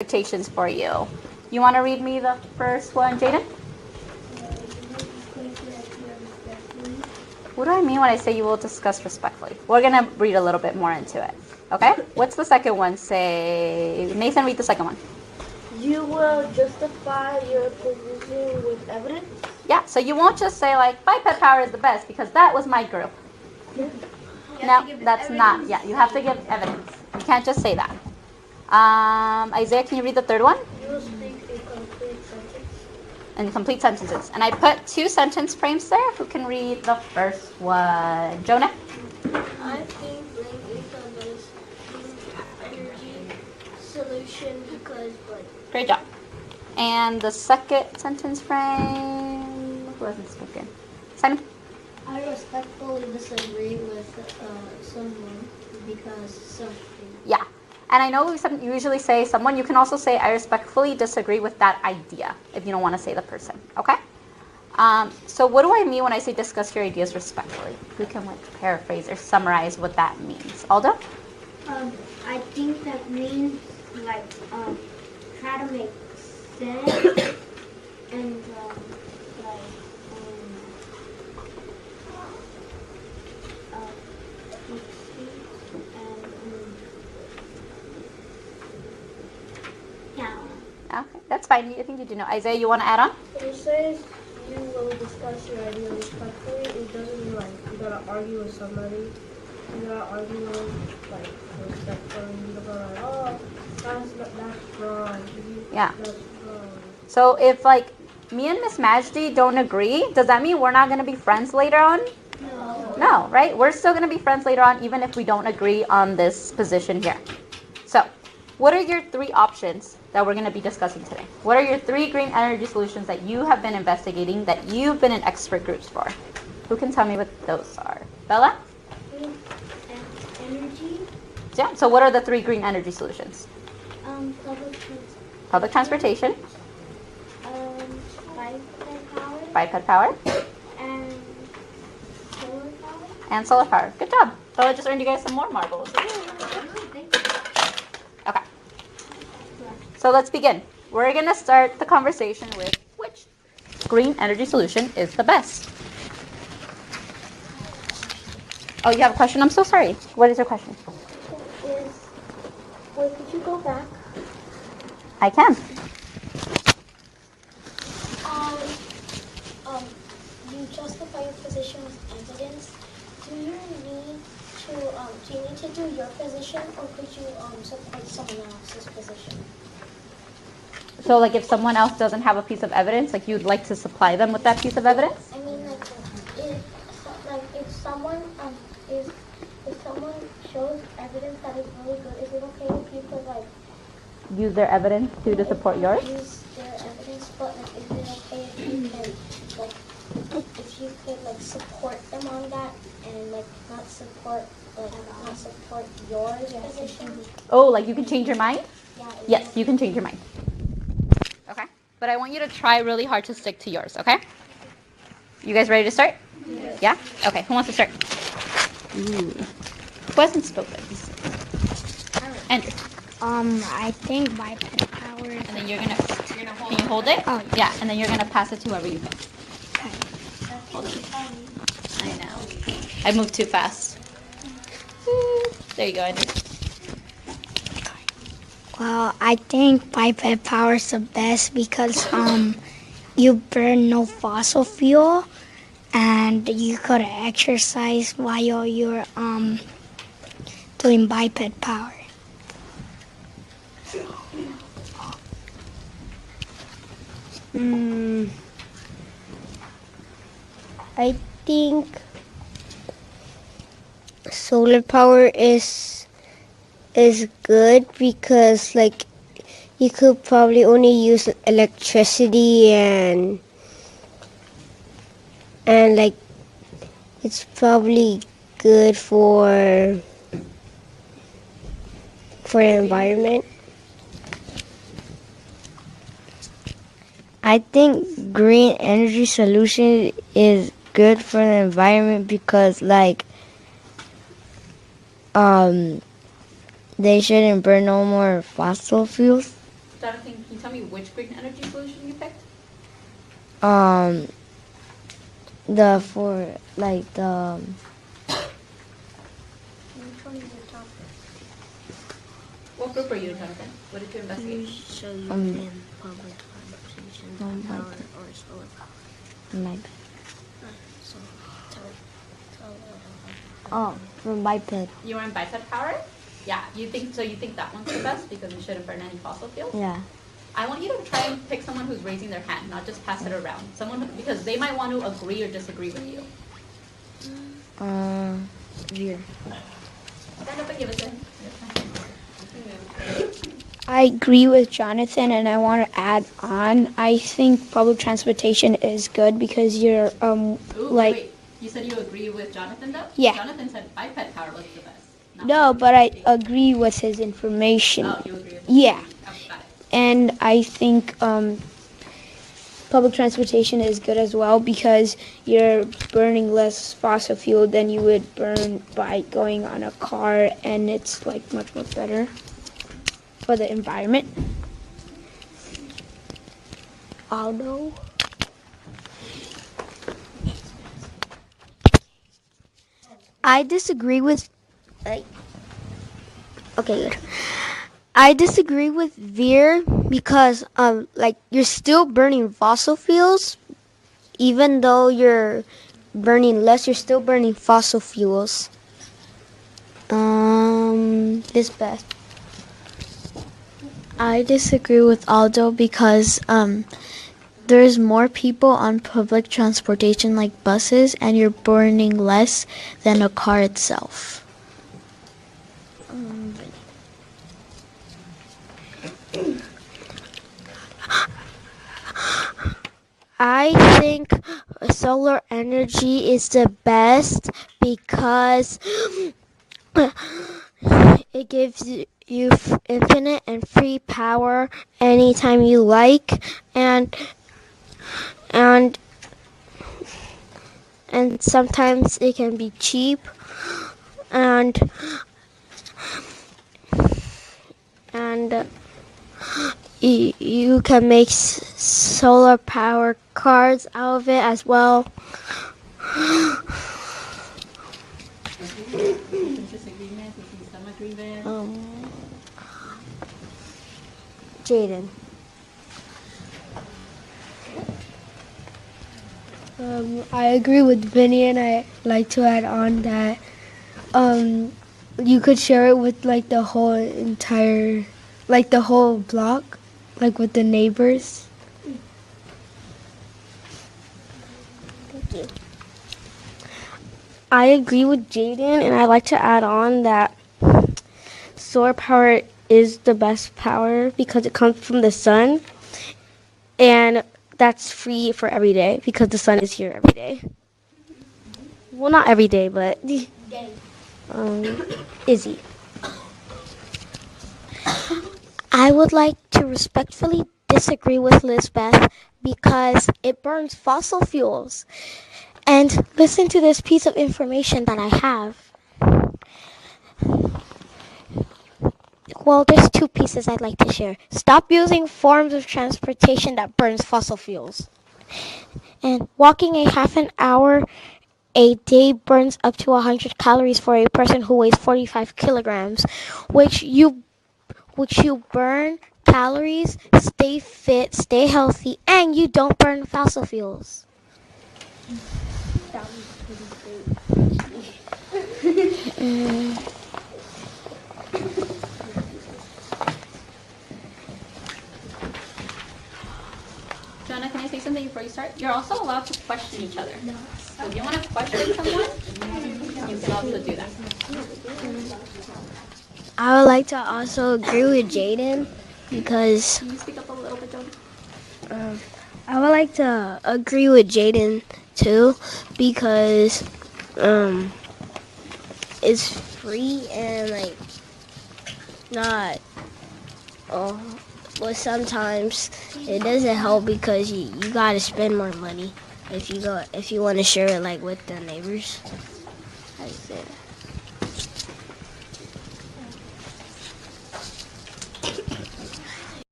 expectations for you. You want to read me the first one, Jaden? What do I mean when I say you will discuss respectfully? We're going to read a little bit more into it. Okay? What's the second one? Say, Nathan, read the second one. You will justify your position with evidence? Yeah, so you won't just say like, biped power is the best because that was my group. No, that's not. Yeah, you have to give evidence. You can't just say that. Isaiah, can you read the third one? You will speak a complete sentence. In complete sentences. And I put 2 sentence frames there. Who can read the first one? Jonah? I think bring a balanced energy solution because Great job. And the second sentence frame, who hasn't spoken? Simon? I respectfully disagree with someone because something. Yeah. And I know we usually say someone. You can also say, I respectfully disagree with that idea if you don't want to say the person. Okay? So what do I mean when I say discuss your ideas respectfully? Who can paraphrase or summarize what that means? Aldo? I think that means try to make sense and Okay, that's fine. I think you do know. Isaiah, you want to add on? When it says you will discuss your idea respectfully, it doesn't mean you gotta argue with somebody. You gotta argue with respectfully. You gotta go oh, that's wrong. Yeah. That's wrong. So if me and Miss Majdi don't agree, does that mean we're not going to be friends later on? No. No, right? We're still going to be friends later on even if we don't agree on this position here. So what are your 3 options that we're going to be discussing today? What are your 3 green energy solutions that you have been investigating, that you've been in expert groups for? Who can tell me what those are? Bella? Energy. Yeah, so what are the 3 green energy solutions? Public transportation. Public transportation, Biped power. biped power, And solar power. and solar power. Good job. Bella just earned you guys some more marbles. Okay. So let's begin. We're going to start the conversation with which green energy solution is the best. Oh, you have a question? I'm so sorry. What is your question? Wait, could you go back? I can. You justify your position with evidence. Do you need to do your position, or could you support someone else's position? So if someone else doesn't have a piece of evidence, you'd like to supply them with that piece of evidence? I mean, if someone shows evidence that is really good, is it okay if you could Use their evidence to support yours? use their evidence, but is it okay if you can support them on that and not support yours position? Oh, you can change your mind? Yeah. Yes, you can change your mind. Okay. But I want you to try really hard to stick to yours, okay? You guys ready to start? Yes. Yeah? Okay, who wants to start? Ooh. Who hasn't spoken? Andrew. I think biped power. And then you're gonna can you hold it? Oh, yeah. And then you're gonna pass it to whoever you think. Okay. Hold it. I know. I moved too fast. There you go, Andrew. Well, I think biped power is the best because you burn no fossil fuel and you could exercise while you're doing biped power. I think solar power is good because you could probably only use electricity and it's probably good for the environment. I think green energy solution is good for the environment because they shouldn't burn no more fossil fuels. Jonathan, can you tell me which green energy solution you picked? The for like the Which one is the top? What group are you in, Jonathan? What did you investigate? So you in public transportation, power, or solar power? my So tell from biped. You were in bicep power? Yeah, you think that one's the best because you shouldn't burn any fossil fuels? Yeah. I want you to try and pick someone who's raising their hand, not just pass it around. Because they might want to agree or disagree with you. Veer. Stand up and give it to him. I agree with Jonathan, and I want to add on. I think public transportation is good because you're Wait, you said you agree with Jonathan though? Yeah. Jonathan said biped power was the best. not no, public but I transportation. agree with his information. Oh, you agree with Yeah. Oh, got it. And I think public transportation is good as well because you're burning less fossil fuel than you would burn by going on a car, and it's like much better for the environment. Aldo? I disagree with. Okay, good. I disagree with Veer because, like, you're still burning fossil fuels, even though you're burning less. You're still burning fossil fuels. Lisbeth. I disagree with Aldo because there's more people on public transportation like buses, and you're burning less than a car itself. I think solar energy is the best because it gives you infinite and free power anytime you like, and sometimes it can be cheap, and you can make solar power cars out of it as well. Disagreement, you see some agreement. Jaden. I agree with Vinny, and I like to add on that you could share it with like the whole entire, like the whole block, like with the neighbors. Thank you. I agree with Jaden, and I'd like to add on that solar power is the best power because it comes from the sun, and that's free for every day because the sun is here every day. Well, not every day, but Izzy. I would like to respectfully disagree with Lisbeth because it burns fossil fuels. And listen to this piece of information that I have. Well, there's two pieces I'd like to share. Stop using forms of transportation that burns fossil fuels. And walking a half an hour a day burns up to 100 calories for a person who weighs 45 kilograms, which you burn calories, stay fit, stay healthy, and you don't burn fossil fuels. That was pretty great. Jonah, can I say something before you start? You're also allowed to question each other. So if you want to question someone, you can also do that. I would like to also agree with Jaden because Can you speak up a little bit, Jonah? I would like to agree with Jaden too because it's free and like not. But sometimes it doesn't help because you gotta spend more money if you want to share it like with the neighbors. How do you say that?